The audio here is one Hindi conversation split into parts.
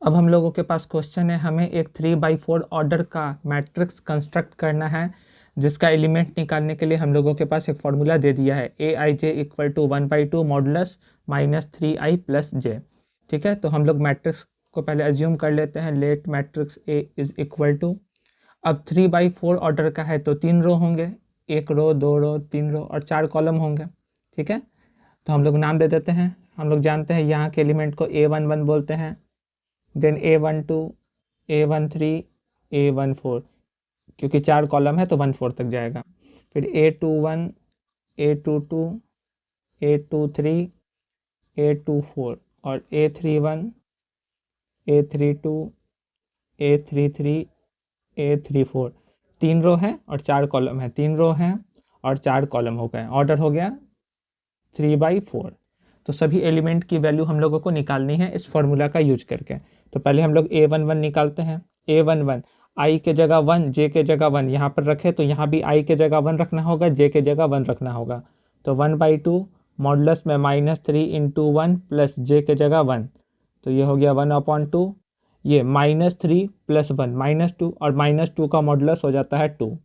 अब हम लोगों के पास क्वेश्चन है, हमें एक 3/4 ऑर्डर का मैट्रिक्स कंस्ट्रक्ट करना है जिसका एलिमेंट निकालने के लिए हम लोगों के पास एक फॉर्मूला दे दिया है aij = 1/2 मॉडुलस -3i + j। ठीक है, तो हम लोग मैट्रिक्स को पहले एज्यूम कर लेते हैं, लेट मैट्रिक्स A = अब 3/4 ऑर्डर का है तो 3 रो होंगे, 1 रो 2 रो 3 रो और 4 कॉलम होंगे। ठीक है, तो हम लोग नाम दे देते हैं। हम लोग जानते हैं यहाँ के एलिमेंट को A11 बोलते हैं, देन A12 A13 A14, क्योंकि 4 कॉलम है तो 14 तक जाएगा। फिर A21 A22 A23 A24 और A31 A32 A33 A34। 3 रो है और 4 कॉलम है, 3 रो हैं और 4 कॉलम हो गए, ऑर्डर हो गया 3/4। तो सभी एलिमेंट की वैल्यू हम लोगों को निकालनी है इस फॉर्मूला का यूज करके। तो पहले हम लोग A11 निकालते हैं। A11 i के जगह 1 j के जगह 1 यहाँ पर रखे तो यहाँ भी i के जगह 1 रखना होगा, j के जगह 1 रखना होगा। तो 1/2 मॉडुलस में -3 × 1 प्लस j के जगह 1, तो ये हो गया 1/2। ये -3 + 1 -2 और -2 का मॉडुलस हो जाता है 2,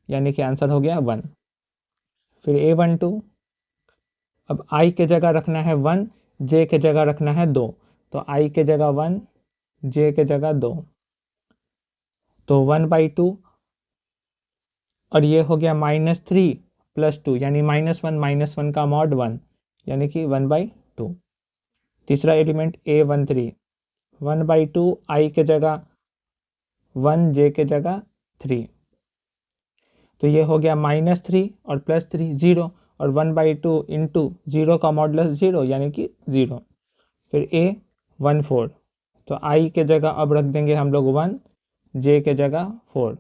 यानी कि आंसर हो गया 1। फिर A12, अब i के जगह रखना है 1 j के जगह रखना है 2, तो i के जगह 1 j के जगह 2, तो 1/2 और ये हो गया -3 + 2 यानी -1 का मॉड 1, यानी कि 1/2। तीसरा एलिमेंट A13 1/2 i के जगह 1 j के जगह 3, तो ये हो गया -3 और +3 0 और 1/2 × 0 का मॉडुलस 0 यानी कि 0। फिर A14, तो i के जगह अब रख देंगे हम लोग 1 j के जगह 4,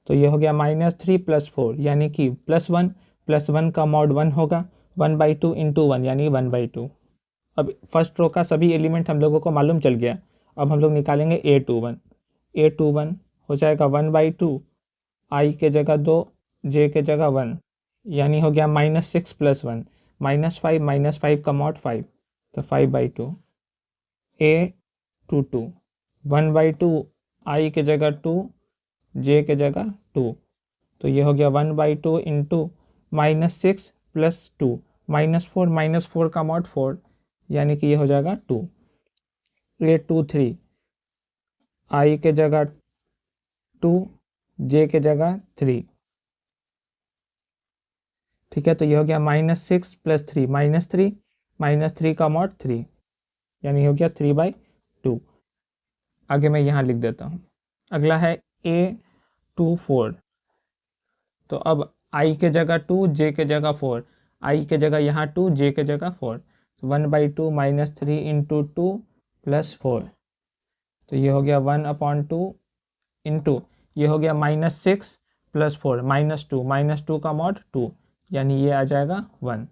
तो ये हो गया -3 + 4 यानी कि +1 +1 का मॉड 1 होगा, 1/2 × 1 यानी 1/2। अब फर्स्ट रो का सभी एलिमेंट हम लोगों को मालूम चल गया। अब हम लोग निकालेंगे A21 हो जाएगा 1/2 i के जगह 2 j के जगह 1, यानी हो गया -6 + 1 -5 -5 का मॉड 5, तो 5/2। A22 1/2 i के जगह 2 j के जगह 2, तो ये हो गया 1/2 × -6 + 2 -4 -4 का मॉड 4, यानी कि ये हो जाएगा 2। A23 i के जगह 2 j के जगह 3, ठीक है, तो ये हो गया -6 + 3 -3 -3 का मॉड 3, यानी हो गया 3/2। आगे मैं यहाँ लिख देता हूँ। अगला है A24, तो अब i के जगह 2 j के जगह 4, i के जगह यहाँ 2 j के जगह 4, तो 1/2 -3 × 2 + 4, तो ये हो गया 1/2 इंटू ये हो गया -6 + 4 -2 का मॉड 2, यानी ये आ जाएगा 1।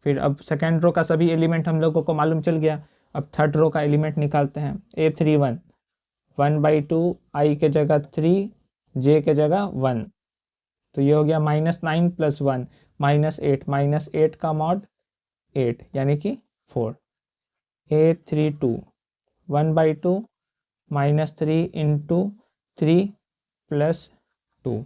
फिर अब सेकेंड रो का सभी एलिमेंट हम लोगों को मालूम चल गया। अब थर्ड रो का एलिमेंट निकालते हैं। A31 1/2 i के जगह 3 j के जगह 1, तो ये हो गया -9 + 1 -8 का मॉड 8, यानी कि 4। A32 1/2 -3 × 3 + 2,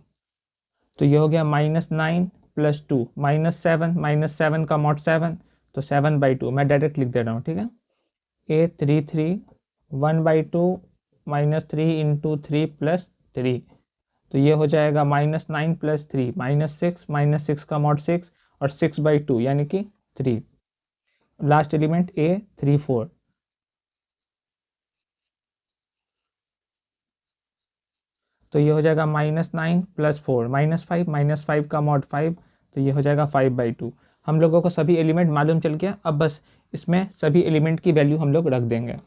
तो ये हो गया -9 + 2 -7 का मॉड 7, तो 7/2 मैं डायरेक्ट लिख दे रहा हूँ। ठीक है, A33 1/2 -3 × 3 + 3, तो ये हो जाएगा -9 + 3 -6 का मॉड 6 और 6/2 यानी कि 3। लास्ट एलिमेंट A34, तो ये हो जाएगा -9 + 4 -5 का मॉड 5, तो ये हो जाएगा 5/2। हम लोगों को सभी एलिमेंट मालूम चल गया। अब बस इसमें सभी एलिमेंट की वैल्यू हम लोग रख देंगे।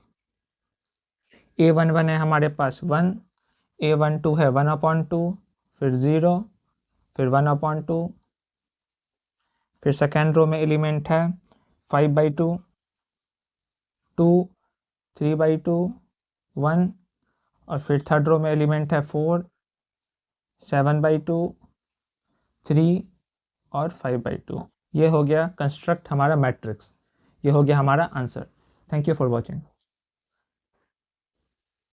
A11 है हमारे पास 1, A12 है 1/2, फिर 0, फिर 1/2, फिर सेकेंड रो में एलिमेंट है 5/2 2 3/2 1, और फिर थर्ड रो में एलिमेंट है 4 7/2 3 और 5/2। ये हो गया कंस्ट्रक्ट हमारा मैट्रिक्स, ये हो गया हमारा answer. Thank you for watching.